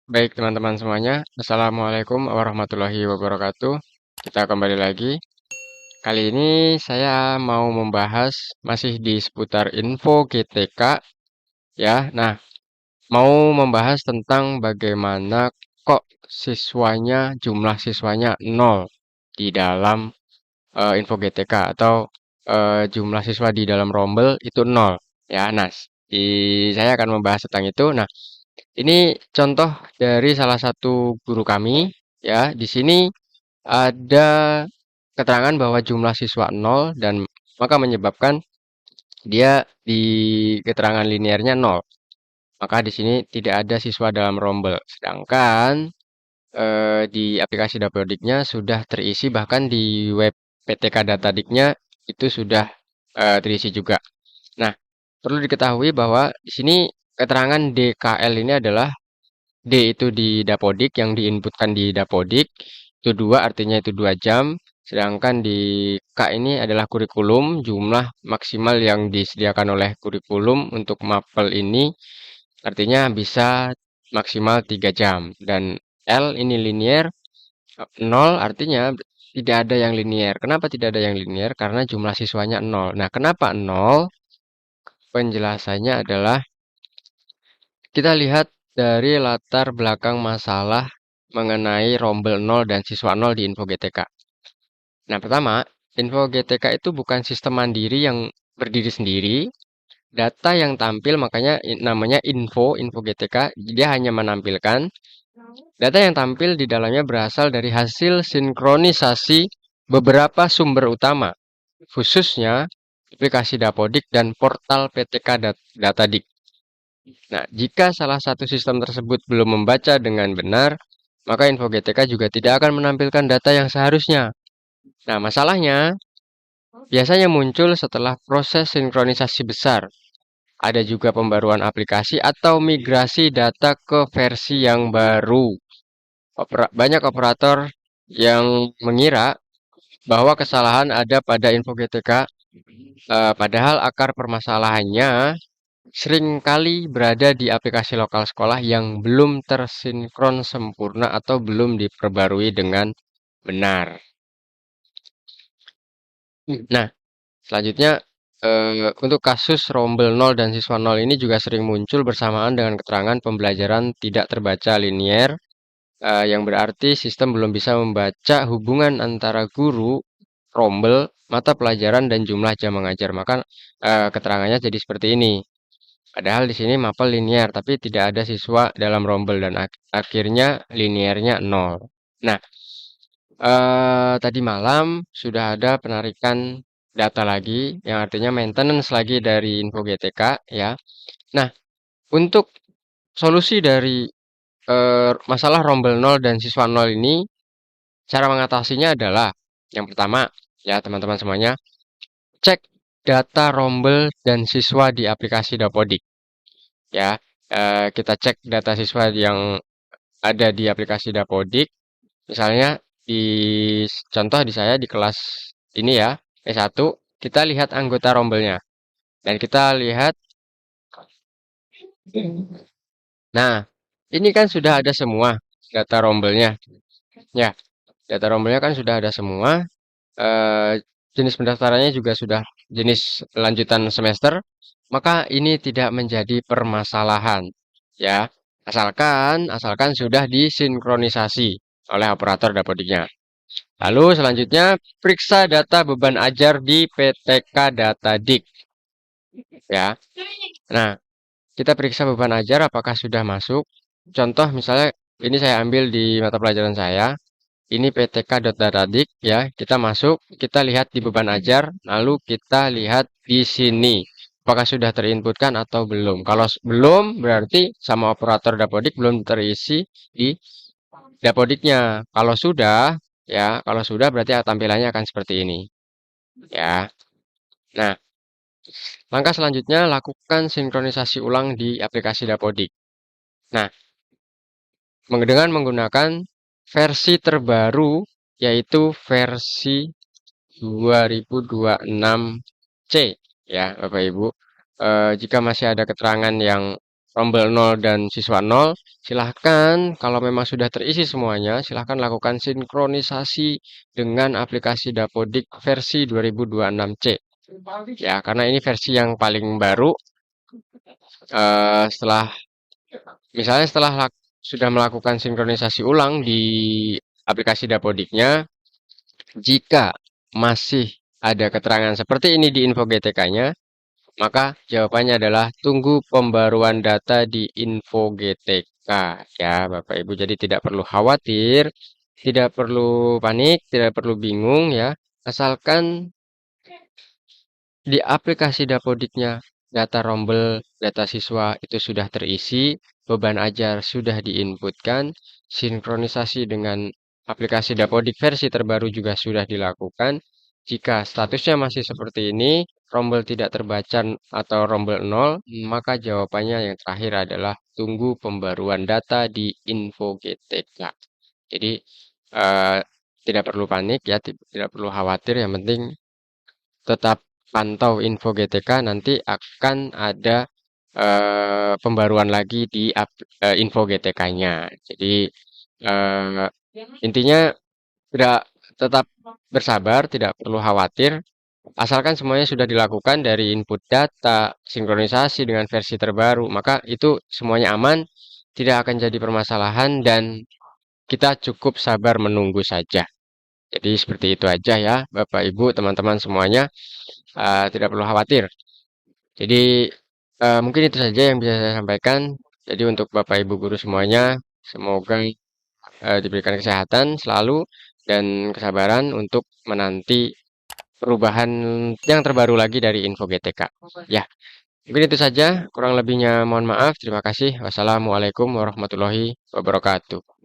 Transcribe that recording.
Baik teman-teman semuanya, Assalamualaikum warahmatullahi wabarakatuh. Kita kembali lagi. Kali ini saya mau membahas masih di seputar info GTK ya. Nah, mau membahas tentang bagaimana kok jumlah siswanya nol di dalam info GTK atau jumlah siswa di dalam rombel itu nol ya. Nah, saya akan membahas tentang itu. Nah, ini contoh dari salah satu guru kami ya. Di sini ada keterangan bahwa jumlah siswa nol dan maka menyebabkan dia di keterangan linearnya nol. Maka di sini tidak ada siswa dalam rombel. Sedangkan di aplikasi Dapodiknya sudah terisi, bahkan di web PTK Datadiknya itu sudah terisi juga. Nah, perlu diketahui bahwa di sini keterangan DKL ini adalah D itu di Dapodik, yang diinputkan di Dapodik, itu 2 artinya itu 2 jam. Sedangkan di K ini adalah kurikulum, jumlah maksimal yang disediakan oleh kurikulum untuk mapel ini artinya bisa maksimal 3 jam. Dan L ini linear, 0 artinya tidak ada yang linear. Kenapa tidak ada yang linear? Karena jumlah siswanya 0. Nah, kenapa 0? Penjelasannya adalah kita lihat dari latar belakang masalah mengenai rombel nol dan siswa nol di Info GTK. Nah, pertama, Info GTK itu bukan sistem mandiri yang berdiri sendiri. Data yang tampil makanya namanya info GTK. Dia hanya menampilkan data yang tampil di dalamnya berasal dari hasil sinkronisasi beberapa sumber utama, khususnya aplikasi Dapodik dan portal PTK Datadik. Nah, jika salah satu sistem tersebut belum membaca dengan benar, maka info GTK juga tidak akan menampilkan data yang seharusnya. Nah, masalahnya biasanya muncul setelah proses sinkronisasi besar. Ada juga pembaruan aplikasi atau migrasi data ke versi yang baru. Banyak operator yang mengira bahwa kesalahan ada pada info GTK, padahal akar permasalahannya seringkali berada di aplikasi lokal sekolah yang belum tersinkron sempurna atau belum diperbarui dengan benar. Nah, selanjutnya untuk kasus rombel nol dan siswa nol ini juga sering muncul bersamaan dengan keterangan pembelajaran tidak terbaca linear, yang berarti sistem belum bisa membaca hubungan antara guru, rombel, mata pelajaran dan jumlah jam mengajar. Maka keterangannya jadi seperti ini. Padahal di sini mapel linear, tapi tidak ada siswa dalam rombel dan akhirnya linearnya nol. Nah, tadi malam sudah ada penarikan data lagi, yang artinya maintenance lagi dari info GTK ya. Nah, untuk solusi dari masalah rombel nol dan siswa nol ini, cara mengatasinya adalah yang pertama, ya teman-teman semuanya, cek data rombel dan siswa di aplikasi Dapodik. Ya, kita cek data siswa yang ada di aplikasi Dapodik. Misalnya di contoh di saya di kelas ini ya, S1, kita lihat anggota rombelnya. Dan kita lihat, nah, ini kan sudah ada semua data rombelnya. Ya, data rombelnya kan sudah ada semua. eh, Jenis pendaftarannya juga sudah jenis lanjutan semester. Maka ini tidak menjadi permasalahan. Ya, asalkan sudah disinkronisasi oleh operator dapodiknya. Lalu selanjutnya periksa data beban ajar di PTK Datadik ya. Nah, kita periksa beban ajar apakah sudah masuk. Contoh misalnya ini saya ambil di mata pelajaran saya. Ini PTK.Datadik ya. Kita masuk, kita lihat di beban ajar, lalu kita lihat di sini apakah sudah terinputkan atau belum. Kalau belum berarti sama operator Dapodik belum terisi di Dapodiknya. Kalau sudah berarti tampilannya akan seperti ini ya. Nah, langkah selanjutnya lakukan sinkronisasi ulang di aplikasi Dapodik. Nah, dengan menggunakan versi terbaru yaitu versi 2026C ya Bapak Ibu. Jika masih ada keterangan yang rombel nol dan siswa nol, silahkan kalau memang sudah terisi semuanya, silahkan lakukan sinkronisasi dengan aplikasi Dapodik versi 2026C. Ya, karena ini versi yang paling baru. Setelah misalnya sudah melakukan sinkronisasi ulang di aplikasi Dapodiknya, jika masih ada keterangan seperti ini di info GTK-nya, maka jawabannya adalah tunggu pembaruan data di info GTK. Ya, Bapak Ibu, jadi tidak perlu khawatir, tidak perlu panik, tidak perlu bingung ya. Asalkan di aplikasi Dapodiknya data rombel, data siswa itu sudah terisi, beban ajar sudah diinputkan, sinkronisasi dengan aplikasi Dapodik versi terbaru juga sudah dilakukan. Jika statusnya masih seperti ini, rombel tidak terbaca atau rombel nol, maka jawabannya yang terakhir adalah tunggu pembaruan data di info GTK. Jadi eh, tidak perlu panik ya, tidak perlu khawatir. Yang penting tetap pantau info GTK, nanti akan ada pembaruan lagi di info GTK-nya. Jadi eh, intinya tidak tetap bersabar, tidak perlu khawatir. Asalkan semuanya sudah dilakukan dari input data, sinkronisasi dengan versi terbaru, maka itu semuanya aman, tidak akan jadi permasalahan dan kita cukup sabar menunggu saja. Jadi seperti itu aja ya, Bapak Ibu, teman-teman semuanya. Tidak perlu khawatir. Jadi mungkin itu saja yang bisa saya sampaikan. Jadi untuk Bapak Ibu guru semuanya, semoga diberikan kesehatan selalu dan kesabaran untuk menanti perubahan yang terbaru lagi dari info GTK. Ya, mungkin itu saja. Kurang lebihnya mohon maaf. Terima kasih. Wassalamualaikum warahmatullahi wabarakatuh.